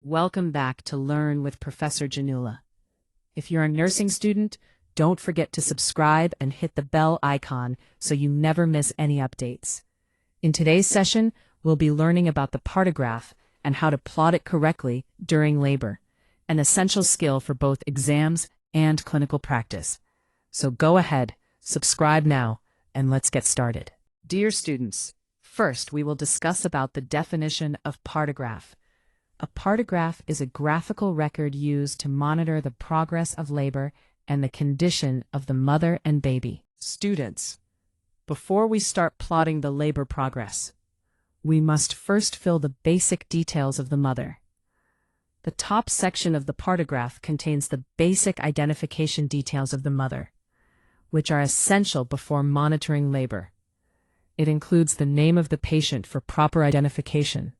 Welcome back to Learn with Professor Janula. If you're a nursing student, don't forget to subscribe and hit the bell icon so you never miss any updates. In today's session, we'll be learning about the partograph and how to plot it correctly during labor, an essential skill for both exams and clinical practice. So go ahead, subscribe now, and let's get started. Dear students, first we will discuss about the definition of partograph. A partograph is a graphical record used to monitor the progress of labor and the condition of the mother and baby. Students, before we start plotting the labor progress, we must first fill the basic details of the mother. The top section of the partograph contains the basic identification details of the mother, which are essential before monitoring labor. It includes the name of the patient for proper identification.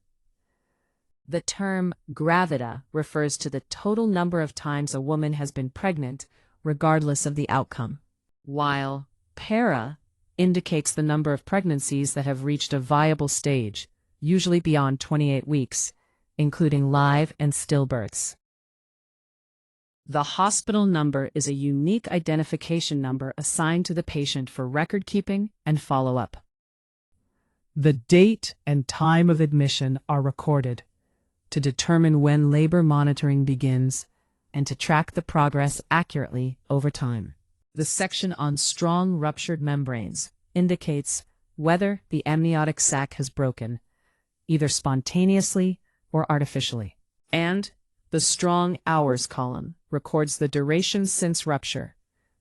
The term gravida refers to the total number of times a woman has been pregnant, regardless of the outcome, while para indicates the number of pregnancies that have reached a viable stage, usually beyond 28 weeks, including live and stillbirths. The hospital number is a unique identification number assigned to the patient for record keeping and follow-up. The date and time of admission are recorded to determine when labor monitoring begins and to track the progress accurately over time. The section on strong ruptured membranes indicates whether the amniotic sac has broken, either spontaneously or artificially. And the strong hours column records the duration since rupture.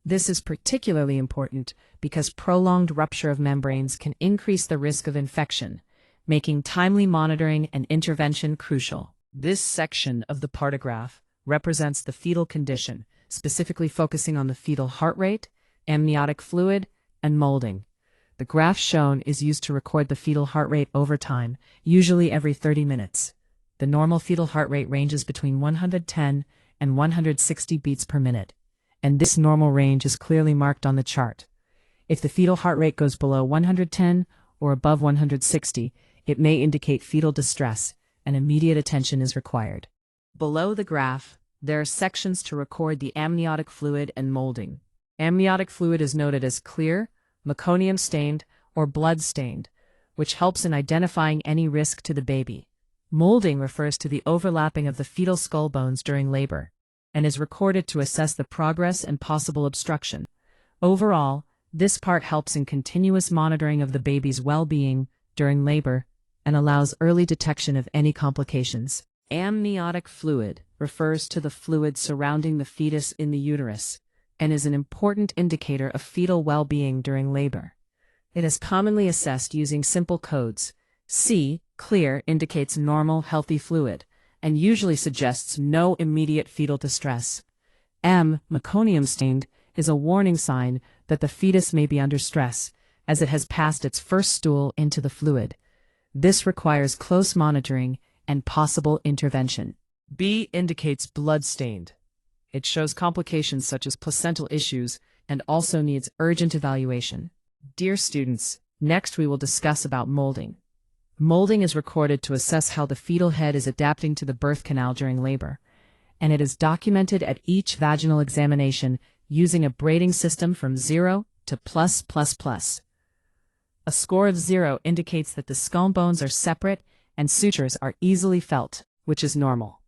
This is particularly important because prolonged rupture of membranes can increase the risk of infection, making timely monitoring and intervention crucial. This section of the partograph represents the fetal condition, specifically focusing on the fetal heart rate, amniotic fluid, and molding. The graph shown is used to record the fetal heart rate over time, usually every 30 minutes. The normal fetal heart rate ranges between 110 and 160 beats per minute, and this normal range is clearly marked on the chart. If the fetal heart rate goes below 110 or above 160, it may indicate fetal distress, and immediate attention is required. Below the graph, there are sections to record the amniotic fluid and molding. Amniotic fluid is noted as clear, meconium-stained, or blood-stained, which helps in identifying any risk to the baby. Molding refers to the overlapping of the fetal skull bones during labor, and is recorded to assess the progress and possible obstruction. Overall, this part helps in continuous monitoring of the baby's well-being during labor and allows early detection of any complications. Amniotic fluid refers to the fluid surrounding the fetus in the uterus and is an important indicator of fetal well-being during labor. It is commonly assessed using simple codes. C, clear, indicates normal, healthy fluid, and usually suggests no immediate fetal distress. M, meconium-stained, is a warning sign that the fetus may be under stress, as it has passed its first stool into the fluid. This requires close monitoring and possible intervention. B indicates blood-stained. It shows complications such as placental issues and also needs urgent evaluation. Dear students, next we will discuss about molding. Molding is recorded to assess how the fetal head is adapting to the birth canal during labor, and it is documented at each vaginal examination using a braiding system from 0 to +++. A score of 0 indicates that the skull bones are separate and sutures are easily felt, which is normal.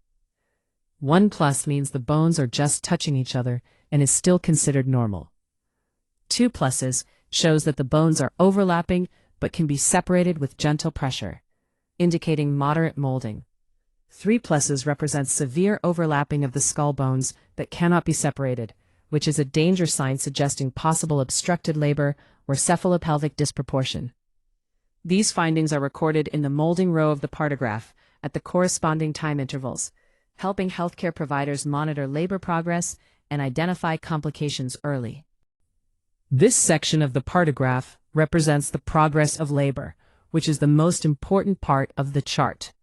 1+ means the bones are just touching each other and is still considered normal. 2+ shows that the bones are overlapping but can be separated with gentle pressure, indicating moderate molding. 3+ represents severe overlapping of the skull bones that cannot be separated, which is a danger sign suggesting possible obstructed labor or cephalopelvic disproportion. These findings are recorded in the molding row of the partograph at the corresponding time intervals, helping healthcare providers monitor labor progress and identify complications early. This section of the partograph represents the progress of labor, which is the most important part of the chart.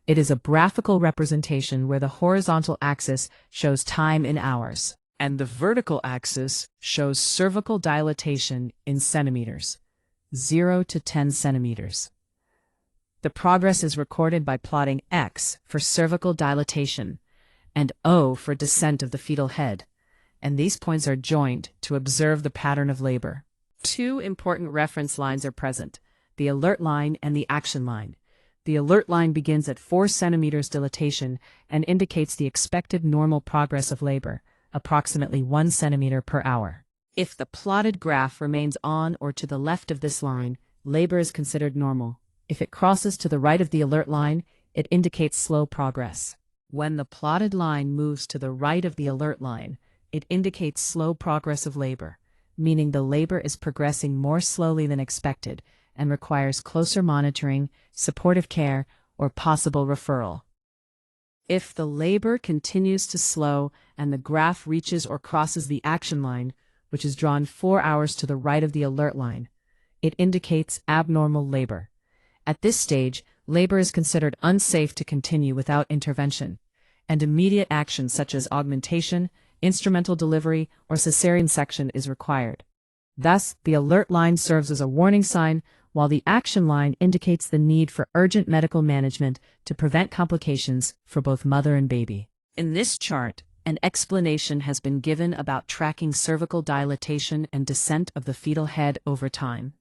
It is a graphical representation where the horizontal axis shows time in hours, and the vertical axis shows cervical dilatation in centimeters, 0 to 10 centimeters. The progress is recorded by plotting X for cervical dilatation and O for descent of the fetal head, and these points are joined to observe the pattern of labor. Two important reference lines are present, the alert line and the action line. The alert line begins at 4 centimeters dilatation and indicates the expected normal progress of labor, approximately 1 centimeter per hour. If the plotted graph remains on or to the left of this line, labor is considered normal. If it crosses to the right of the alert line, it indicates slow progress. When the plotted line moves to the right of the alert line, it indicates slow progress of labor, meaning the labor is progressing more slowly than expected and requires closer monitoring, supportive care, or possible referral. If the labor continues to slow and the graph reaches or crosses the action line, which is drawn 4 hours to the right of the alert line, it indicates abnormal labor. At this stage, labor is considered unsafe to continue without intervention, and immediate action such as augmentation, instrumental delivery, or cesarean section is required. Thus, the alert line serves as a warning sign, while the action line indicates the need for urgent medical management to prevent complications for both mother and baby. In this chart, an explanation has been given about tracking cervical dilatation and descent of the fetal head over time.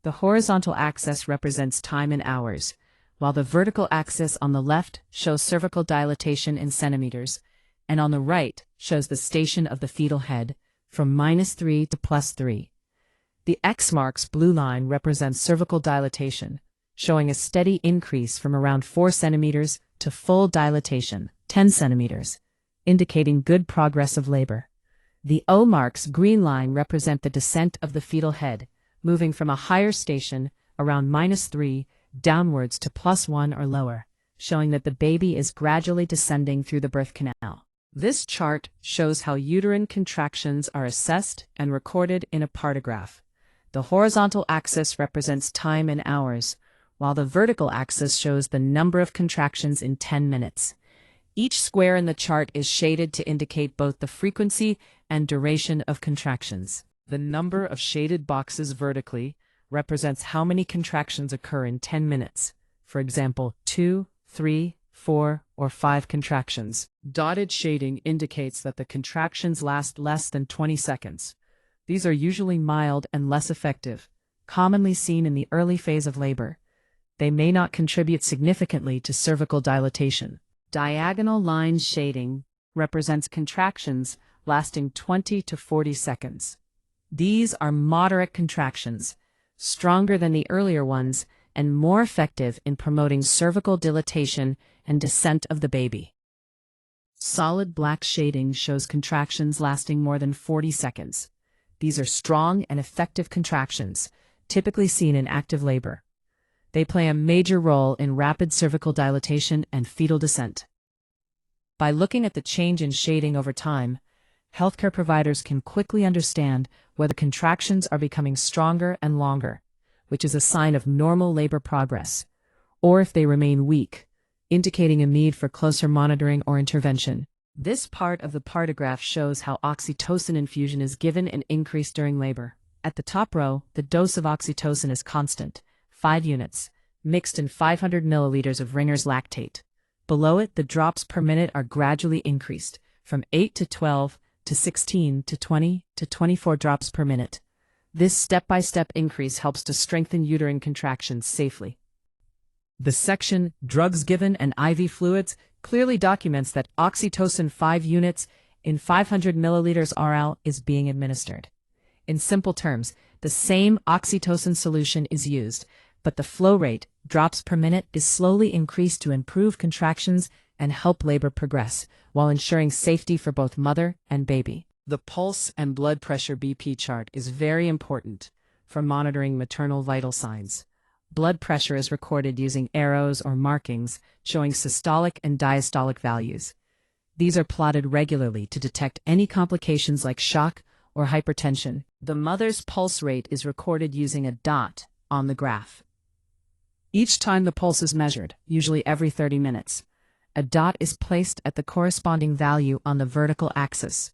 The horizontal axis represents time in hours, while the vertical axis on the left shows cervical dilatation in centimeters, and on the right shows the station of the fetal head, from -3 to +3. The X marks blue line represents cervical dilatation, showing a steady increase from around 4 centimeters to full dilatation, 10 centimeters, indicating good progress of labor. The O marks green line represent the descent of the fetal head, moving from a higher station, around -3, downwards to +1 or lower, showing that the baby is gradually descending through the birth canal. This chart shows how uterine contractions are assessed and recorded in a partograph. The horizontal axis represents time in hours, while the vertical axis shows the number of contractions in 10 minutes. Each square in the chart is shaded to indicate both the frequency and duration of contractions. The number of shaded boxes vertically represents how many contractions occur in 10 minutes, for example, 2, 3, 4, or 5 contractions. Dotted shading indicates that the contractions last less than 20 seconds. These are usually mild and less effective, commonly seen in the early phase of labor. They may not contribute significantly to cervical dilatation. Diagonal line shading represents contractions lasting 20 to 40 seconds. These are moderate contractions, stronger than the earlier ones, and more effective in promoting cervical dilatation and descent of the baby. Solid black shading shows contractions lasting more than 40 seconds. These are strong and effective contractions, typically seen in active labor. They play a major role in rapid cervical dilatation and fetal descent. By looking at the change in shading over time, healthcare providers can quickly understand whether contractions are becoming stronger and longer, which is a sign of normal labor progress, or if they remain weak, indicating a need for closer monitoring or intervention. This part of the partograph shows how oxytocin infusion is given and increased during labor. At the top row, the dose of oxytocin is constant, 5 units, mixed in 500 milliliters of Ringer's lactate. Below it, the drops per minute are gradually increased, from 8 to 12 to 16 to 20 to 24 drops per minute. This step-by-step increase helps to strengthen uterine contractions safely. The section, Drugs Given and IV Fluids, clearly documents that oxytocin 5 units in 500 milliliters RL is being administered. In simple terms, the same oxytocin solution is used, but the flow rate, drops per minute, is slowly increased to improve contractions and help labor progress, while ensuring safety for both mother and baby. The pulse and blood pressure BP chart is very important for monitoring maternal vital signs. Blood pressure is recorded using arrows or markings showing systolic and diastolic values. These are plotted regularly to detect any complications like shock or hypertension. The mother's pulse rate is recorded using a dot on the graph. Each time the pulse is measured, usually every 30 minutes, a dot is placed at the corresponding value on the vertical axis.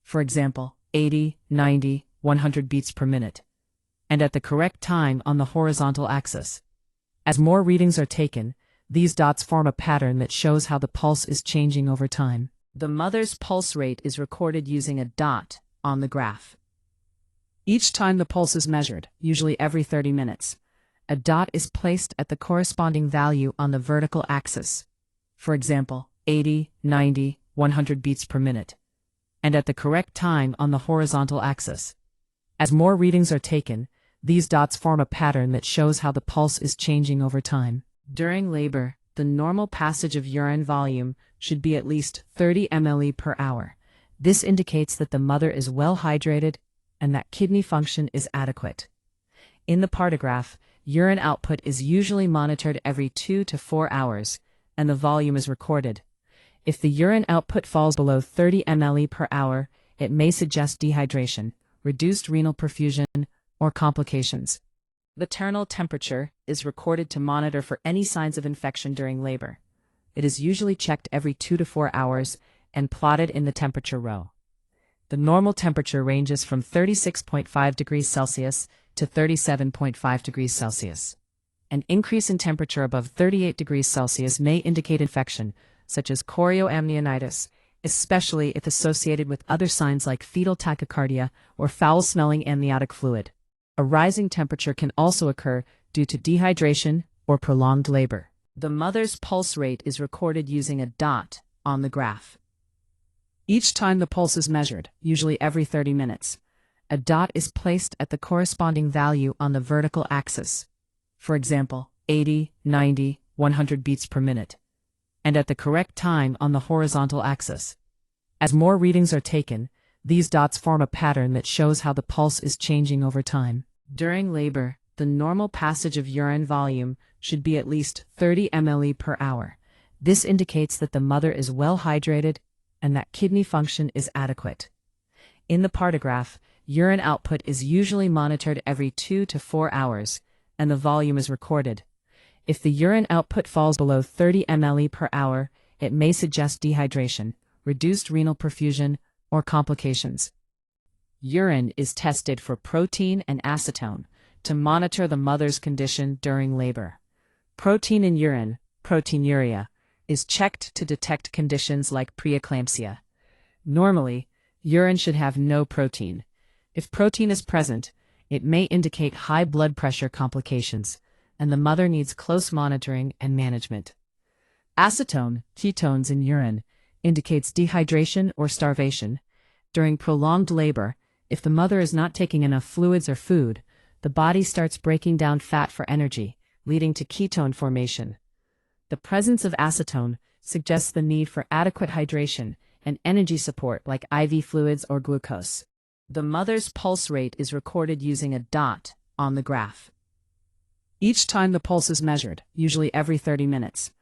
For example, 80, 90, 100 beats per minute, and at the correct time on the horizontal axis. As more readings are taken, these dots form a pattern that shows how the pulse is changing over time. The mother's pulse rate is recorded using a dot on the graph. Each time the pulse is measured, usually every 30 minutes, a dot is placed at the corresponding value on the vertical axis. For example, 80, 90, 100 beats per minute, and at the correct time on the horizontal axis. As more readings are taken, these dots form a pattern that shows how the pulse is changing over time. During labor, the normal passage of urine volume should be at least 30 ml per hour. This indicates that the mother is well hydrated and that kidney function is adequate. In the Partograph, urine output is usually monitored every 2 to 4 hours, and the volume is recorded. If the urine output falls below 30 ml per hour, it may suggest dehydration, reduced renal perfusion, or complications. Maternal temperature is recorded to monitor for any signs of infection during labor. It is usually checked every 2 to 4 hours and plotted in the temperature row. The normal temperature ranges from 36.5 degrees Celsius to 37.5 degrees Celsius. An increase in temperature above 38 degrees Celsius may indicate infection, such as chorioamnionitis, especially if associated with other signs like fetal tachycardia or foul-smelling amniotic fluid. A rising temperature can also occur due to dehydration or prolonged labor. The mother's pulse rate is recorded using a dot on the graph. Each time the pulse is measured, usually every 30 minutes, a dot is placed at the corresponding value on the vertical axis. For example, 80, 90, 100 beats per minute, and at the correct time on the horizontal axis. As more readings are taken, these dots form a pattern that shows how the pulse is changing over time. During labor, the normal passage of urine volume should be at least 30 ml per hour. This indicates that the mother is well hydrated and that kidney function is adequate. In the Partograph, urine output is usually monitored every 2 to 4 hours, and the volume is recorded. If the urine output falls below 30 ml per hour, it may suggest dehydration, reduced renal perfusion, or complications. Urine is tested for protein and acetone to monitor the mother's condition during labor. Protein in urine, proteinuria, is checked to detect conditions like preeclampsia. Normally, urine should have no protein. If protein is present, it may indicate high blood pressure complications, and the mother needs close monitoring and management. Acetone, ketones in urine, indicates dehydration or starvation. During prolonged labor, if the mother is not taking enough fluids or food, the body starts breaking down fat for energy, leading to ketone formation. The presence of acetone suggests the need for adequate hydration and energy support like IV fluids or glucose. The mother's pulse rate is recorded using a dot on the graph. Each time the pulse is measured, usually every 30 minutes,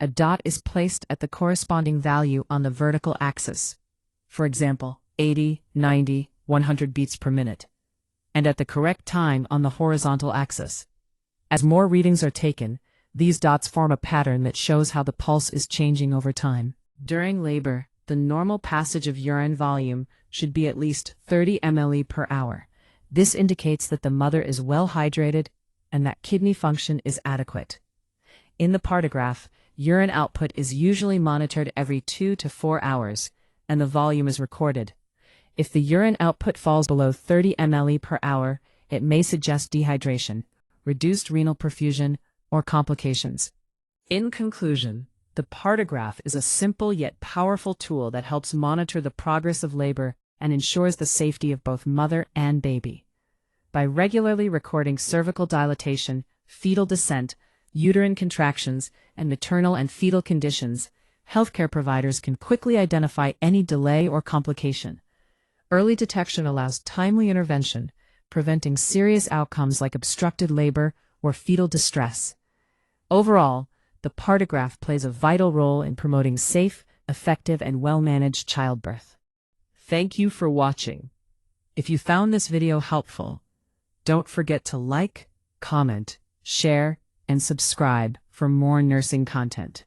a dot is placed at the corresponding value on the vertical axis. For example, 80, 90, 100 beats per minute, and at the correct time on the horizontal axis. As more readings are taken, these dots form a pattern that shows how the pulse is changing over time. During labor, the normal passage of urine volume should be at least 30 ml per hour. This indicates that the mother is well hydrated and that kidney function is adequate. In the Partograph, urine output is usually monitored every 2 to 4 hours, and the volume is recorded. If the urine output falls below 30 ml per hour, it may suggest dehydration, reduced renal perfusion, or complications. In conclusion, the Partograph is a simple yet powerful tool that helps monitor the progress of labor and ensures the safety of both mother and baby. By regularly recording cervical dilatation, fetal descent, uterine contractions, and maternal and fetal conditions, healthcare providers can quickly identify any delay or complication. Early detection allows timely intervention, preventing serious outcomes like obstructed labor or fetal distress. Overall, the Partograph plays a vital role in promoting safe, effective, and well-managed childbirth. Thank you for watching. If you found this video helpful, don't forget to like, comment, share, and subscribe for more nursing content.